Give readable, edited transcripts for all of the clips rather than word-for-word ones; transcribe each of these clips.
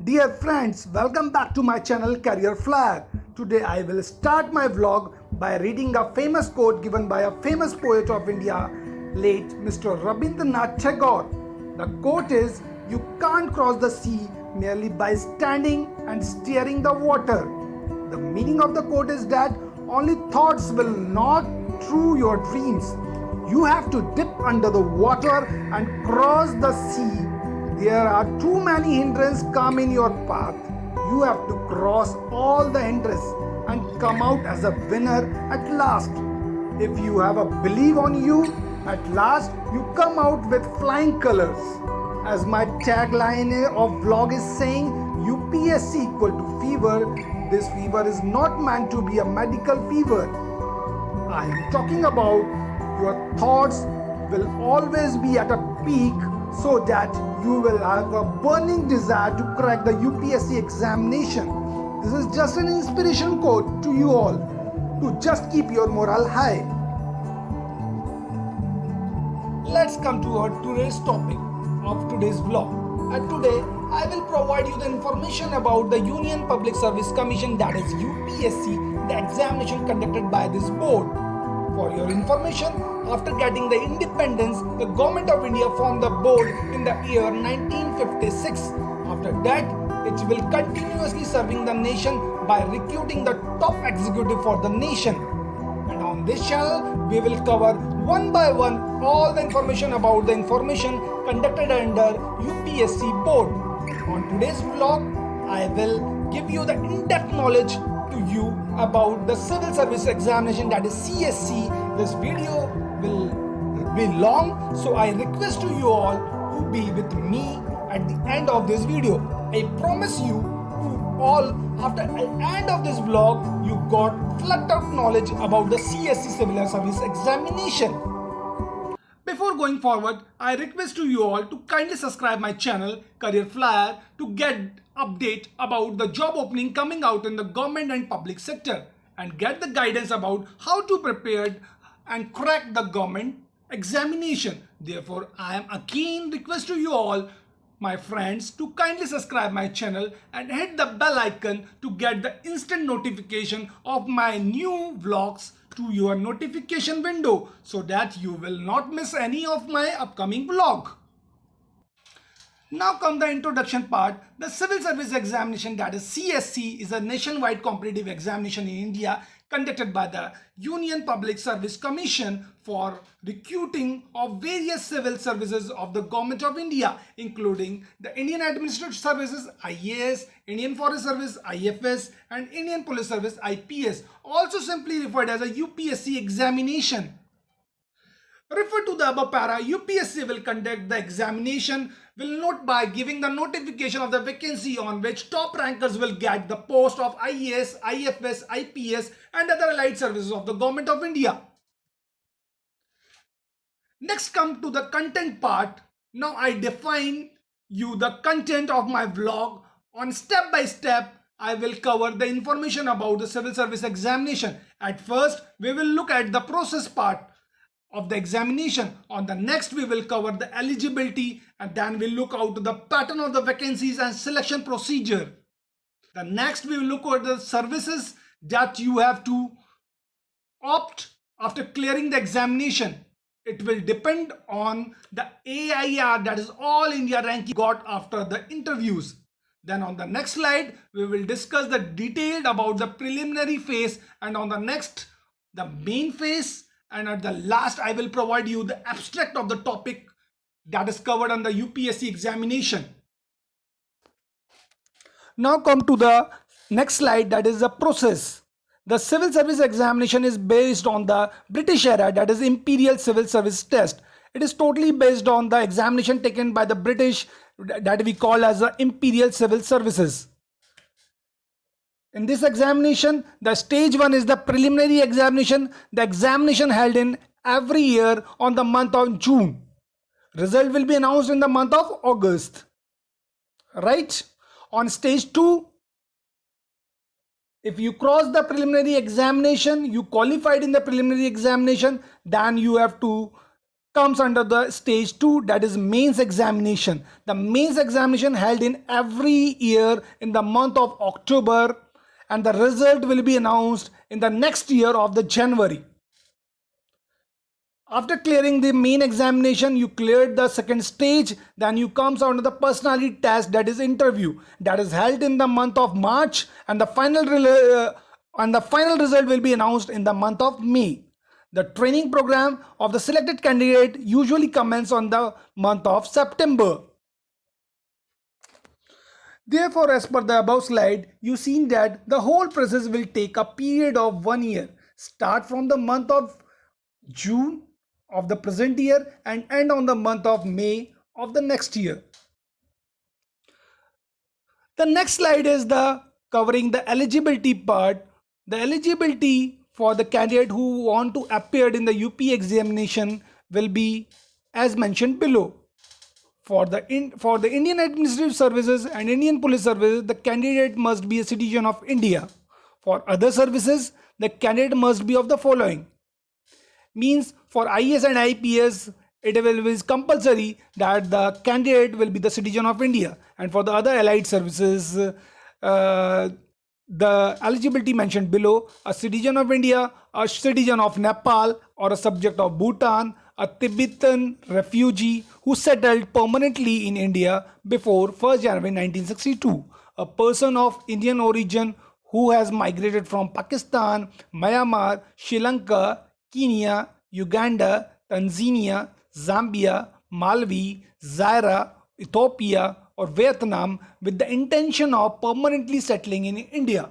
Dear friends, welcome back to my channel Career Flag. Today I will start my vlog by reading a famous quote given by a famous poet of India, late Mr. Rabindranath Tagore. The quote is, "You can't cross the sea merely by standing and steering the water." The meaning of the quote is that only thoughts will not through your dreams. You have to dip under the water and cross the sea. There are too many hindrances come in your path. You have to cross all the hindrances and come out as a winner at last. If you have a belief on you, at last you come out with flying colors. As my tagline of vlog is saying, UPSC equal to fever. This fever is not meant to be a medical fever. I am talking about your thoughts will always be at a peak, so that you will have a burning desire to crack the UPSC examination. This is just an inspiration quote to you all to just keep your morale high. Let's come to our today's topic of today's vlog. And today I will provide you the information about the Union Public Service Commission, that is UPSC, the examination conducted by this board. For your information, after getting the independence, the Government of India formed the board in the year 1956. After that, it will continuously serving the nation by recruiting the top executive for the nation. And on this channel, we will cover one by one all the information about the information conducted under UPSC board. On today's vlog, I will give you the in-depth knowledge to you about the civil service examination, that is CSC. This video will be long, so I request to you all to be with me at the end of this video. I promise you to all, after the end of this vlog, you got flat out knowledge about the CSC civil service examination. Before going forward, I request to you all to kindly subscribe my channel Career Flyer to get update about the job opening coming out in the government and public sector, and get the guidance about how to prepare and crack the government examination. Therefore, I am again request to you all, my friends, to kindly subscribe my channel and hit the bell icon to get the instant notification of my new vlogs to your notification window, so that you will not miss any of my upcoming vlog. Now come the introduction part. The civil service examination, that is CSC, is a nationwide competitive examination in India conducted by the Union Public Service Commission for recruiting of various civil services of the Government of India, including the Indian Administrative Services (IAS), Indian Forest Service (IFS), and Indian Police Service (IPS), also simply referred as a UPSC examination. Refer to the above para. UPSC will conduct the examination will note by giving the notification of the vacancy on which top rankers will get the post of IAS, IFS, IPS and other allied services of the Government of India. Next come to the content part. Now I define you the content of my vlog. On step by step, I will cover the information about the civil service examination. At first, we will look at the process part of the examination. On the next, we will cover the eligibility, and then we'll look out the pattern of the vacancies and selection procedure. The next, we will look at the services that you have to opt after clearing the examination. It will depend on the AIR, that is All India ranking got after the interviews. Then on the next slide, we will discuss the detailed about the preliminary phase, and on the next, the main phase. And at the last, I will provide you the abstract of the topic that is covered on the UPSC examination. Now come to the next slide, that is the process. The civil service examination is based on the British era, that is Imperial Civil Service Test. It is totally based on the examination taken by the British, that we call as the Imperial Civil Services. In this examination, the stage 1 is the preliminary examination. The examination held in every year on the month of June. Result will be announced in the month of August. Right? On stage 2, if you cross the preliminary examination, you qualified in the preliminary examination, then you have to comes under the stage 2, that is mains examination. The mains examination held in every year in the month of October, and the result will be announced in the next year of the January. After clearing the main examination, you cleared the second stage, then you comes on to the personality test, that is interview, that is held in the month of March, and the final result will be announced in the month of May. The training program of the selected candidate usually commences on the month of September. Therefore, as per the above slide, you seen that the whole process will take a period of 1 year. Start from the month of June of the present year and end on the month of May of the next year. The next slide is the covering the eligibility part. The eligibility for the candidate who want to appear in the UP examination will be as mentioned below. For the Indian Administrative Services and Indian Police Services, the candidate must be a citizen of India. For other services, the candidate must be of the following. Means for IAS and IPS, it will be compulsory that the candidate will be the citizen of India, and for the other allied services, the eligibility mentioned below: a citizen of India, a citizen of Nepal, or a subject of Bhutan, a Tibetan refugee who settled permanently in India before 1st January 1962, a person of Indian origin who has migrated from Pakistan, Myanmar, Sri Lanka, Kenya, Uganda, Tanzania, Zambia, Malawi, Zaire, Ethiopia, or Vietnam with the intention of permanently settling in India.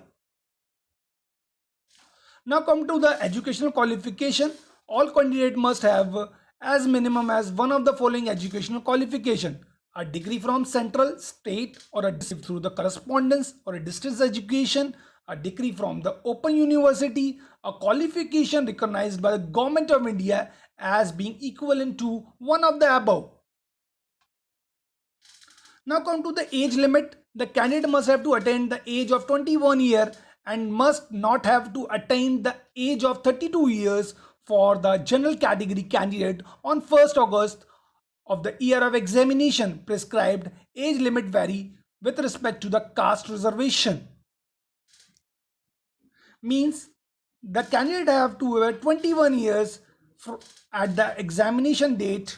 Now come to the educational qualification. All candidate must have as minimum as one of the following educational qualification: a degree from central, state, or a through the correspondence or a distance education, a degree from the Open University, a qualification recognized by the Government of India as being equivalent to one of the above. Now come to the age limit. The candidate must have to attain the age of 21 years and must not have to attain the age of 32 years for the general category candidate on 1st August of the year of examination. Prescribed age limit vary with respect to the caste reservation. Means the candidate have to wear 21 years at the examination date.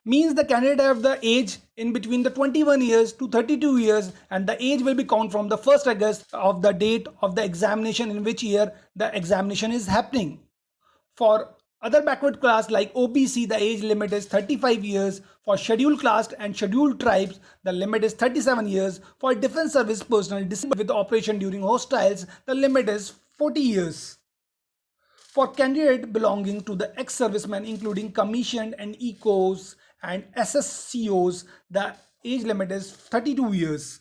Means the candidate have the age in between the 21 years to 32 years, and the age will be counted from the 1st August of the date of the examination in which year the examination is happening. For other backward class like OBC, the age limit is 35 years. For scheduled caste and scheduled tribes, the limit is 37 years. For defense service personnel disabled with operation during hostiles, the limit is 40 years. For candidate belonging to the ex-servicemen, including commissioned and ECOs and SSCOs, the age limit is 32 years.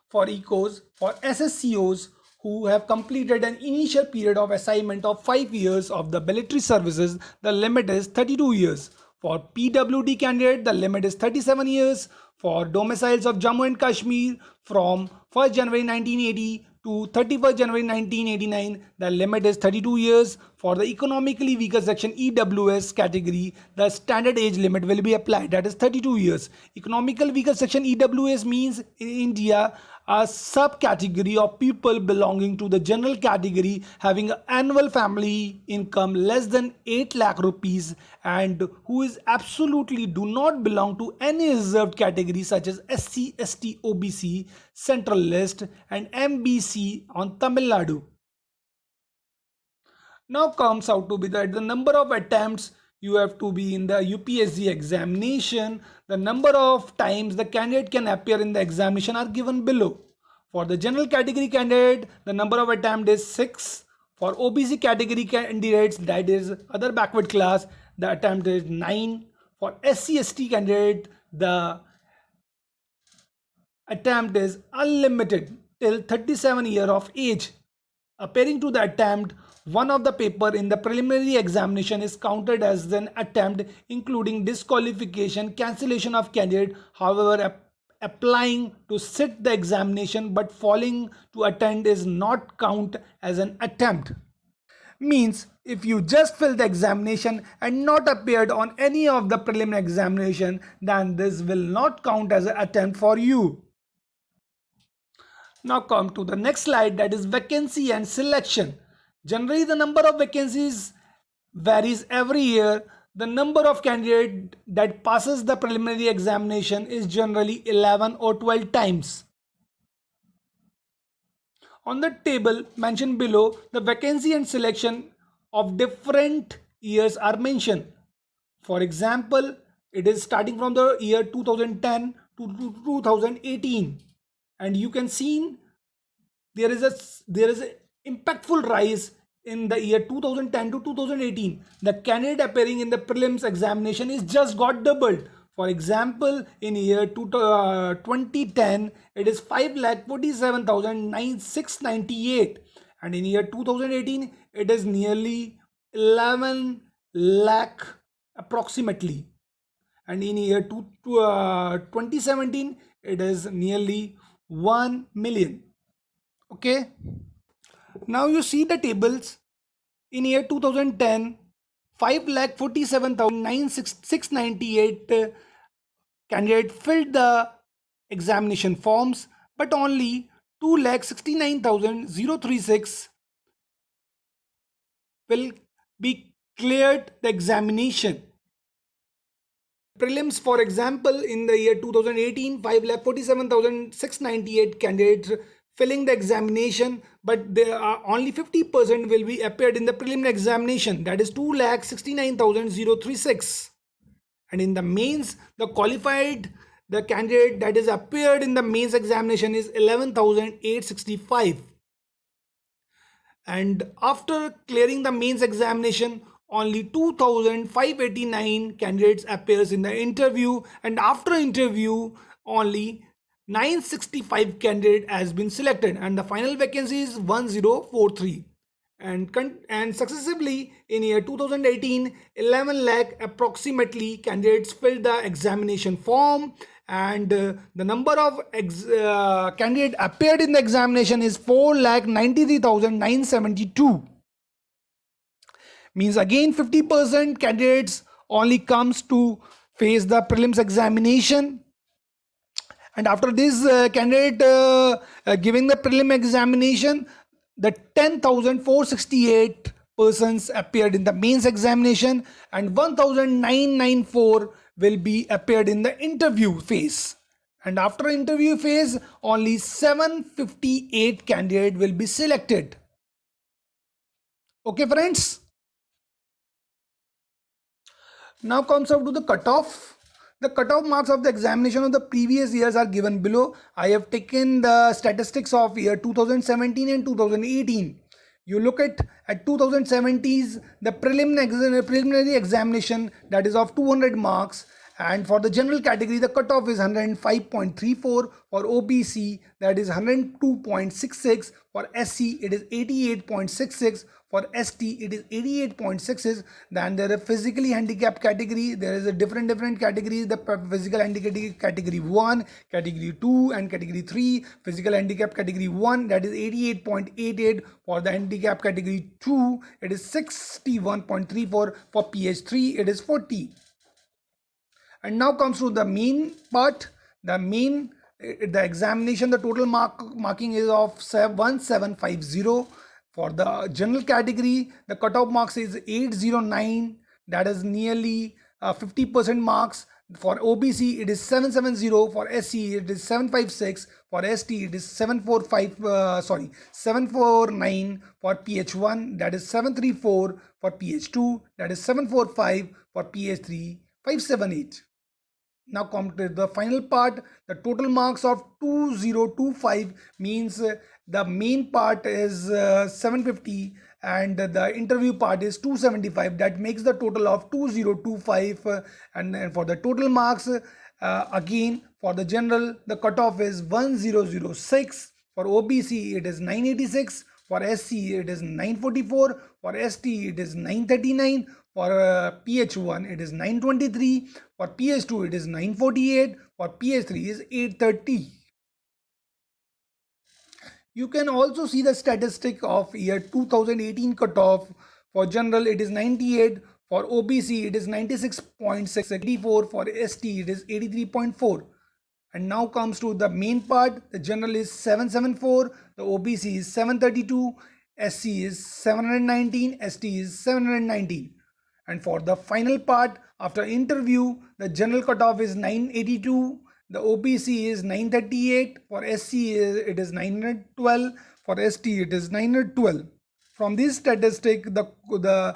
For ECOs, for SSCOs who have completed an initial period of assignment of 5 years of the military services, the limit is 32 years. For PWD candidate, the limit is 37 years. For domiciles of Jammu and Kashmir from 1st January 1980 to 31st January 1989, the limit is 32 years. For the economically weaker section EWS category, the standard age limit will be applied, that is 32 years. Economical weaker section EWS means in India a subcategory of people belonging to the general category having an annual family income less than 8 lakh rupees and who is absolutely do not belong to any reserved category such as SC, ST, OBC, Central List and MBC on Tamil Nadu. Now comes out to be that the number of attempts you have to be in the UPSC examination. The number of times the candidate can appear in the examination are given below. For the general category candidate, the number of attempt is 6. For OBC category candidates, that is other backward class, the attempt is 9. For SC/ST candidate, the attempt is unlimited till 37 year of age. Appearing to the attempt, one of the paper in the preliminary examination is counted as an attempt, including disqualification, cancellation of candidate. However, applying to sit the examination but failing to attend is not count as an attempt. Means if you just fill the examination and not appeared on any of the preliminary examination, then this will not count as an attempt for you. Now come to the next slide, that is vacancy and selection. Generally the number of vacancies varies every year. The number of candidates that passes the preliminary examination is generally 11 or 12 times. On the table mentioned below, the vacancy and selection of different years are mentioned. For example, it is starting from the year 2010 to 2018, and you can see there is a impactful rise in the year 2010 to 2018. The candidate appearing in the prelims examination is just got doubled. For example, in year 2010 it is 5,47,698, and in year 2018 it is nearly 11 lakh approximately, and in year 2017 it is nearly 1 million. Okay, now you see the tables. In year 2010, 5,47,698 candidate filled the examination forms, but only 2,69,036 will be cleared the examination. Prelims, for example, in the year 2018, 5,47,698 candidates filling the examination, but there are only 50% will be appeared in the preliminary examination, that is 2,69,036. And in the mains, the qualified, the candidate that is appeared in the mains examination is 11,865. And after clearing the mains examination, only 2,589 candidates appears in the interview, and after interview only 965 candidate has been selected, and the final vacancy is 1043. And successively in year 2018, 11 lakh approximately candidates filled the examination form, and the number of candidate appeared in the examination is 4,93,972. Means again 50% candidates only comes to face the prelims examination, and after this candidate giving the prelim examination, the 10,468 persons appeared in the mains examination, and 1,994 will be appeared in the interview phase. And after interview phase, only 758 candidate will be selected. Okay friends, now comes up to the cutoff. The cutoff marks of the examination of the previous years are given below. I have taken the statistics of year 2017 and 2018. You look at 2017's the preliminary examination, that is of 200 marks, and for the general category the cutoff is 105.34, for OBC that is 102.66, for SC it is 88.66, for ST it is 88.66. Then there is physically handicapped category. There is a different categories. The physical handicapped category 1, category 2 and category 3. Physical handicapped category 1 that is 88.88, for the handicap category 2 it is 61.34, for PH3 it is 40. And now comes to the main part. The examination, the total marking is of 1750. For the general category, the cutoff marks is 809, that is nearly 50% marks. For OBC it is 770, for SC it is 756, for ST it is 749, for PH1 that is 734, for PH2 that is 745, for PH3 578. Now come to the final part. The total marks of 2025 means the main part is 750 and the interview part is 275. That makes the total of 2025. And for the total marks, again for the general the cutoff is 1006. For OBC it is 986. For SC it is 944. For ST it is 939. For PH1 it is 923. For PH2 it is 948. For PH3 is 830. You can also see the statistic of year 2018 cutoff. For general it is 98, for OBC it is 96.684, for ST it is 83.4. And now comes to the main part. The general is 774, the OBC is 732, SC is 719, ST is 719. And for the final part, after interview, the general cutoff is 982, the OBC is 938, for SC it is 912, for ST it is 912. From this statistic, the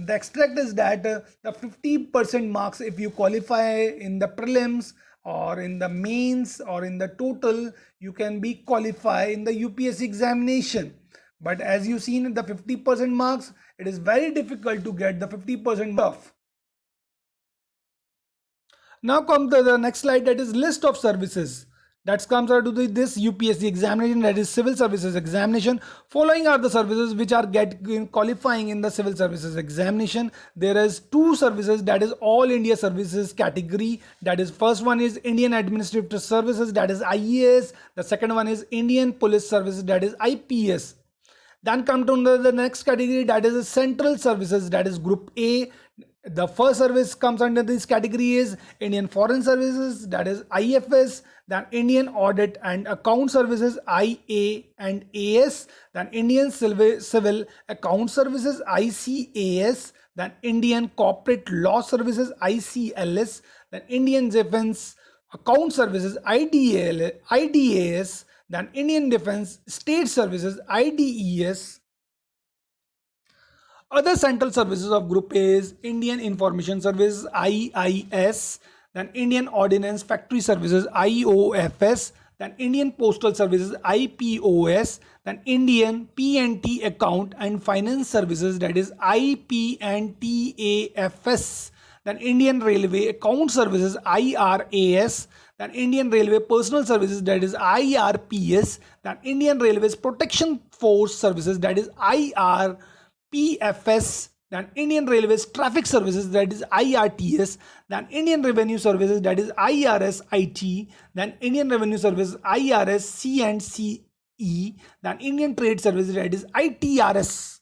extract is that the 50% marks, if you qualify in the prelims or in the mains or in the total, you can be qualified in the UPSC examination. But as you seen the 50% marks, it is very difficult to get the 50% off. Now come to the next slide, that is list of services that comes out to this UPSC examination, that is civil services examination. Following are the services which are qualifying in the civil services examination. There is two services, that is all India services category. That is first one is Indian Administrative Services, that is IAS. The second one is Indian Police Services, that is IPS. Then come to the next category, that is central services, that is group A. The first service comes under this category is Indian Foreign Services, that is IFS. Then Indian Audit and Account Services, IA and AS. Then Indian Civil Account Services, ICAS. Then Indian Corporate Law Services, ICLS. Then Indian Defense Account Services, IDAS. Then Indian Defense State Services, IDES. Other central services of Group A is Indian Information Services, IIS. Then Indian Ordnance Factory Services, IOFS. Then Indian Postal Services, IPOS. Then Indian P&T Account and Finance Services, that is IPNTAFS. Then Indian Railway Account Services, IRAS. Then Indian Railway Personal Services, that is IRPS. Then Indian Railways Protection Force Services, that is IRPFS. Then Indian Railways Traffic Services, that is IRTS. Then Indian Revenue Services, that is IRSIT. Then Indian Revenue Service, IRS and CE. Then Indian Trade Services, that is ITRS.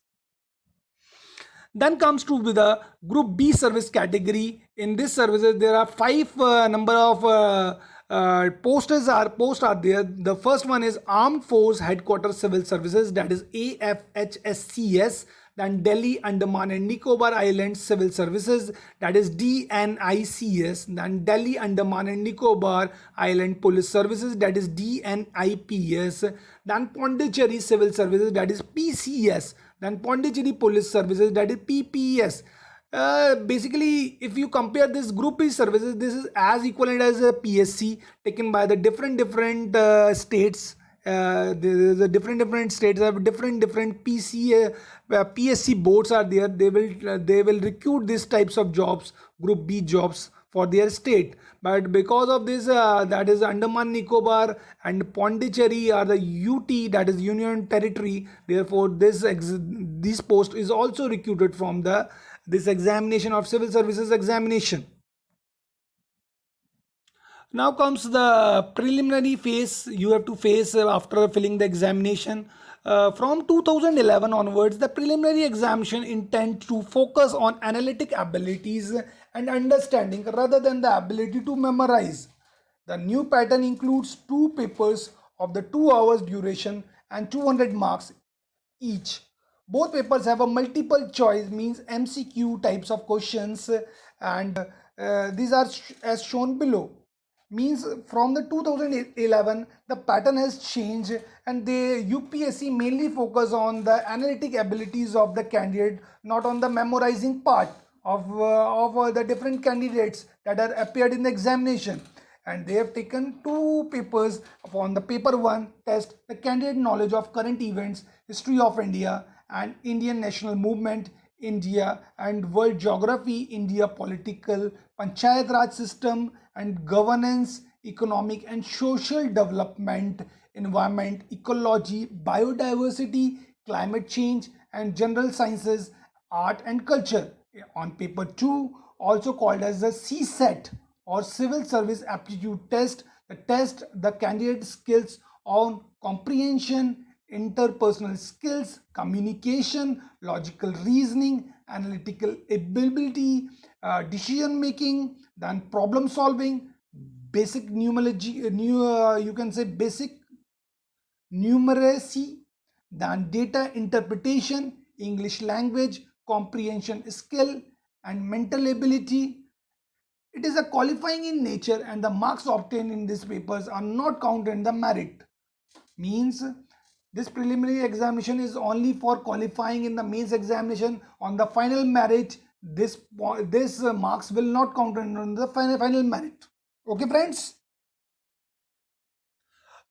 Then comes to the Group B service category. In this services, there are five number of posts are there. The first one is Armed Force Headquarters Civil Services, that is AFHSCS. Then Delhi, Andaman and Nicobar Islands Civil Services, that is DNICS. Then Delhi, Andaman and Nicobar Island Police Services, that is DNIPS. Then Pondicherry Civil Services, that is PCS. Then Pondicherry Police Services, that is PPS. Basically, if you compare this Group B services, this is as equivalent as a PSC taken by the different states. There is a different states have different PSC boards are there. They will recruit these types of jobs, Group B jobs, for their state. But because of this, that is Andaman Nicobar and Pondicherry are the UT, that is Union Territory. Therefore, this post is also recruited from this examination of civil services examination. Now comes the preliminary phase you have to face after filling the examination. From 2011 onwards, the preliminary examination intends to focus on analytic abilities and understanding rather than the ability to memorize. The new pattern includes two papers of the 2 hours duration and 200 marks each. Both papers have a multiple choice, means MCQ types of questions, and these are as shown below. Means from the 2011 the pattern has changed, and the UPSC mainly focus on the analytic abilities of the candidate, not on the memorizing part of the different candidates that are appeared in the examination. And they have taken two papers. On the paper 1 test the candidate knowledge of current events, history of India and Indian national movement, India and world geography, India political, panchayat raj system and governance, economic and social development, environment, ecology, biodiversity, climate change and general sciences, art and culture. On paper 2, also called as the CSET or Civil Service Aptitude Test, the test the candidate skills on comprehension, interpersonal skills, communication, logical reasoning, analytical ability, decision making, then problem solving, basic numerology, you can say basic numeracy, then data interpretation, English language, comprehension skill, and mental ability. It is a qualifying in nature, and the marks obtained in these papers are not counted in the merit. Means this preliminary examination is only for qualifying in the mains examination. On the final merit, this marks will not count in the final merit. Okay, friends.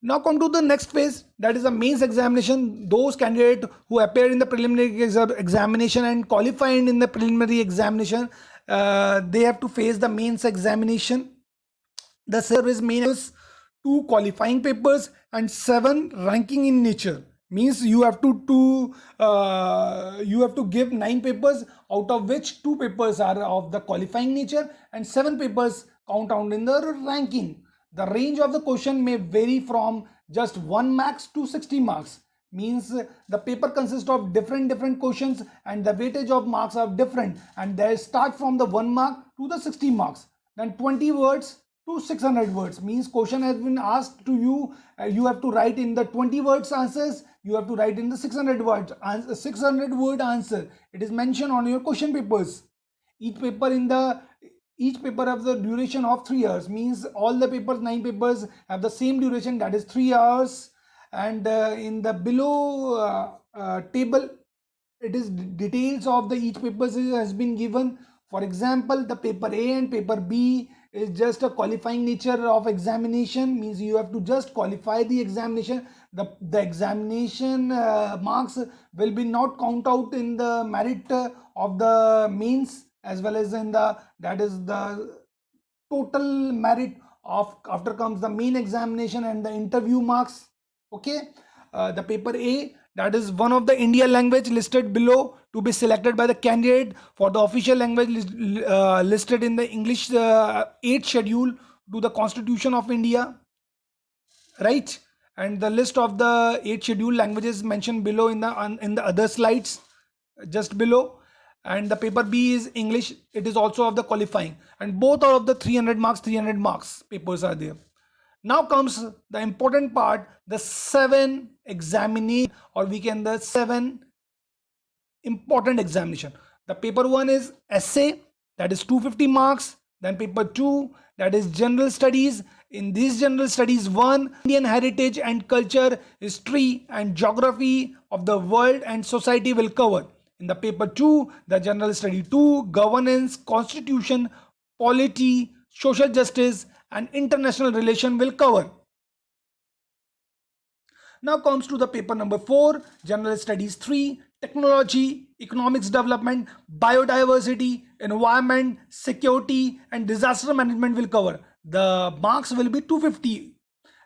Now come to the next phase, that is the mains examination. Those candidates who appear in the preliminary examination and qualified in the preliminary examination, they have to face the mains examination. The service main is 2 qualifying papers and 7 ranking in nature. Means you have to give 9 papers, out of which 2 papers are of the qualifying nature and 7 papers count out in the ranking. The range of the question may vary from just 1 marks to 60 marks. Means the paper consists of different questions and the weightage of marks are different, and they start from the 1 mark to the 60 marks. Then 20 words to 600 words. Means question has been asked to you, you have to write in the 20 words answers, you have to write in the 600 word answer. It is mentioned on your question papers. Each paper has the duration of 3 hours. Means all the papers, 9 papers, have the same duration, that is 3 hours. And in the below table, it is details of the each papers has been given. For example, the paper A and paper B is just a qualifying nature of examination. Means you have to just qualify the examination. The examination marks will be not count out in the merit of the mains, as well as in the, that is the total merit of after comes the main examination and the interview marks. Okay, the paper A, that is one of the India language listed below to be selected by the candidate for the official language listed in the English 8th schedule to the Constitution of India, right? And the list of the 8 scheduled languages mentioned below in the other slides just below. And the paper B is English, it is also of the qualifying, and both are of the 300 marks papers are there. Now comes the important part, the 7 examination, or we can the 7 important examination. The paper 1 is essay, that is 250 marks. Then paper 2, that is general studies. In these general studies, 1 Indian heritage and culture, history and geography of the world and society will cover. In the paper 2, the general study 2, governance, constitution, polity, social justice and international relation will cover. Now comes to the paper number 4, general studies 3, technology, economics development, biodiversity, environment, security and disaster management will cover. The marks will be 250.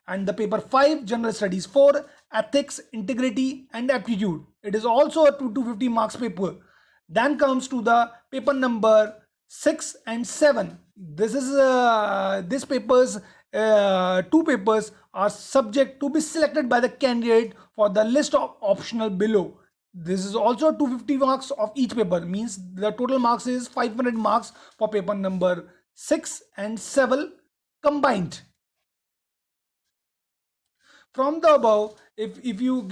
And the paper 5, general studies 4, ethics, integrity and aptitude, it is also a 250 marks paper. Then comes to the paper number 6 and 7. This papers, 2 papers are subject to be selected by the candidate for the list of optional below. This is also 250 marks of each paper. Means the total marks is 500 marks for paper number 6 and 7 combined. From the above, if you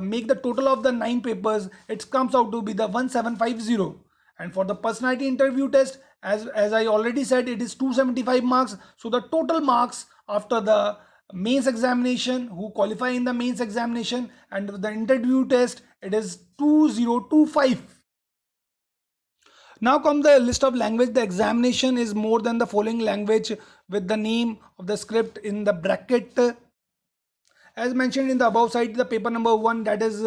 make the total of the 9 papers, it comes out to be the 1750. And for the personality interview test, as I already said, it is 275 marks. So the total marks after the mains examination, who qualify in the mains examination, and the interview test, it is 2025. Now come the list of language. The examination is more than the following language with the name of the script in the bracket. As mentioned in the above side, the paper number 1, that is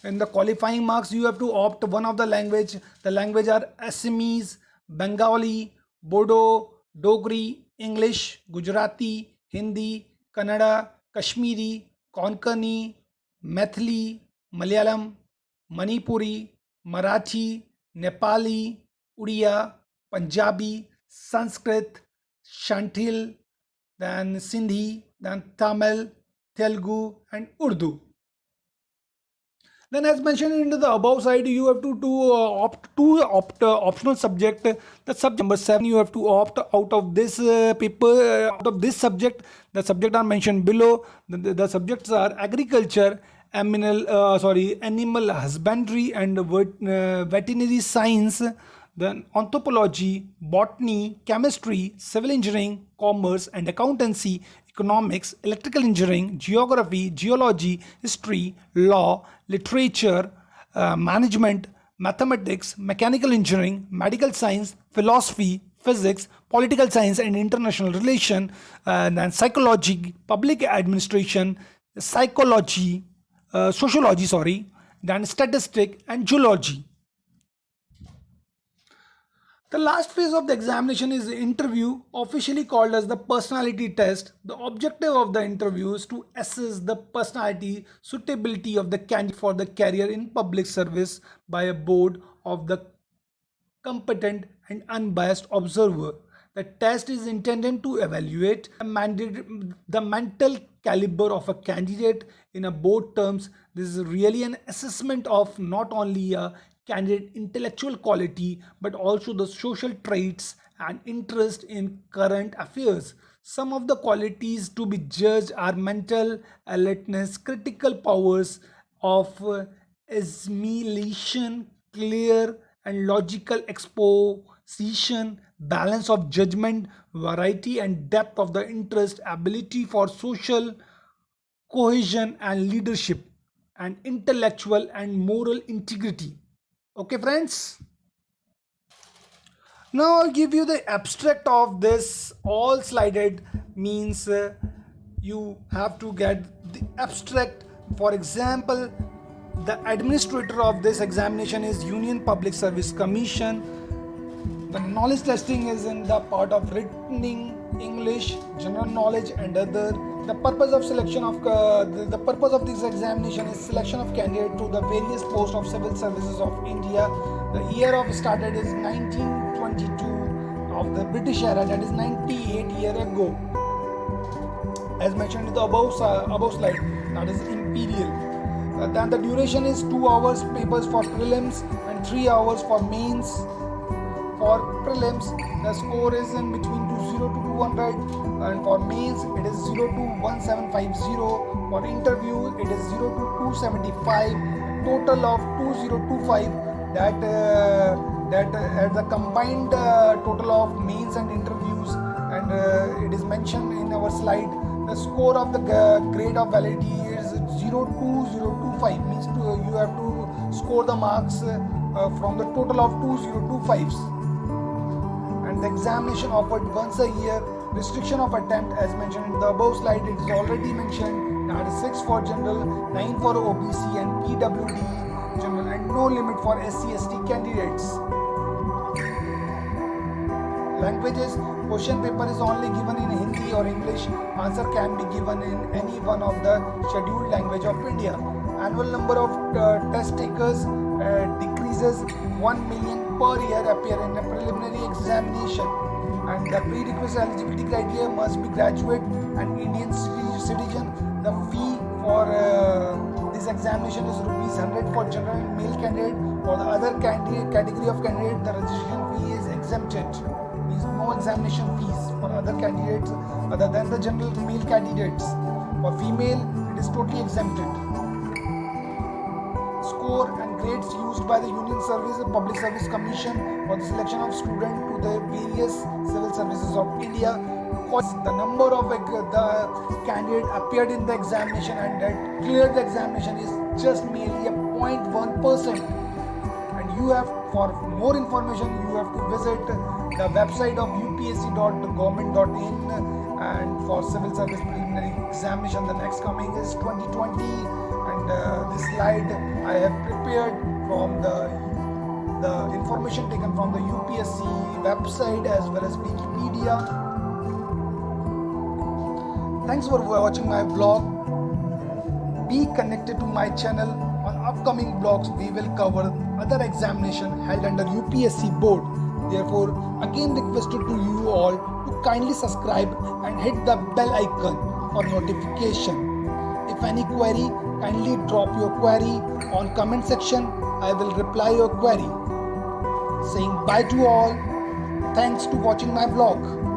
in the qualifying marks, you have to opt one of the language. The language are Assamese, Bengali, Bodo, Dogri, English, Gujarati, Hindi, Kannada, Kashmiri, Konkani, Maithili, Malayalam, Manipuri, Marathi, Nepali, Udiya, Punjabi, Sanskrit, Shantil, then Sindhi, then Tamil, Telugu, and Urdu. Then, as mentioned in the above side, you have to opt optional subject. The subject number 7, you have to opt out of this paper, out of this subject. The subject are mentioned below. The subjects are agriculture, animal husbandry and veterinary science, then anthropology, botany, chemistry, civil engineering, commerce and accountancy, economics, electrical engineering, geography, geology, history, law, literature, management, mathematics, mechanical engineering, medical science, philosophy, physics, political science and international relation, then psychology, public administration, sociology, then statistic and geology. The last phase of the examination is the interview, officially called as the personality test. The objective of the interview is to assess the personality suitability of the candidate for the career in public service by a board of the competent and unbiased observer. The test is intended to evaluate the mental caliber of a candidate. In a board terms, this is really an assessment of not only a candidate intellectual quality but also the social traits and interest in current affairs. Some of the qualities to be judged are mental alertness, critical powers of assimilation, clear and logical exposition, balance of judgment, variety and depth of the interest, ability for social cohesion and leadership, and intellectual and moral integrity. Okay, friends. Now I'll give you the abstract of this. All slided means you have to get the abstract. For example, the administrator of this examination is Union Public Service Commission. The knowledge testing is in the part of written English, general knowledge and other. The purpose of the purpose of this examination is selection of candidate to the various posts of civil services of India. The year of started is 1922 of the British era, that is 98 years ago. As mentioned in the above slide, that is imperial. Then the duration is 2 hours papers for prelims and 3 hours for mains. For prelims, the score is in between 20 to 200, and for mains it is 0 to 1750. For interview it is 0 to 275. Total of 2025. That at the combined total of mains and interviews, and it is mentioned in our slide. The score of the grade of validity is 02025, means you have to score the marks from the total of 2025s. And the examination offered once a year. Restriction of attempt, as mentioned in the above slide, it is already mentioned. That is 6 for general, 9 for OBC and PWD general, and no limit for SC/ST candidates. Languages, question paper is only given in Hindi or English. Answer can be given in any one of the scheduled language of India. Annual number of test takers decreases 1 million per year appear in a preliminary examination, and the prerequisite eligibility criteria must be graduate and Indian citizen. The fee for this examination is ₹100 for general and male candidate. For the other category of candidate, the registration fee is exempted. Means no examination fees for other candidates other than the general male candidates. For female, it is totally exempted. Score and grades used by the Union Public Service Commission for the selection of students to the various civil services of India. The number of the candidate appeared in the examination and that cleared the examination is just merely a 0.1%. And you have, for more information, you have to visit the website of upsc.government.in. And for civil service preliminary examination, the next coming is 2020. And this slide I have prepared from the information taken from the UPSC website as well as Wikipedia. Thanks for watching my vlog. Be connected to my channel. On upcoming vlogs, we will cover other examination held under UPSC board. Therefore, again requested to you all to kindly subscribe and hit the bell icon for notification. If any query, kindly drop your query on comment section. I will reply your query. Saying bye to all. Thanks to watching my vlog.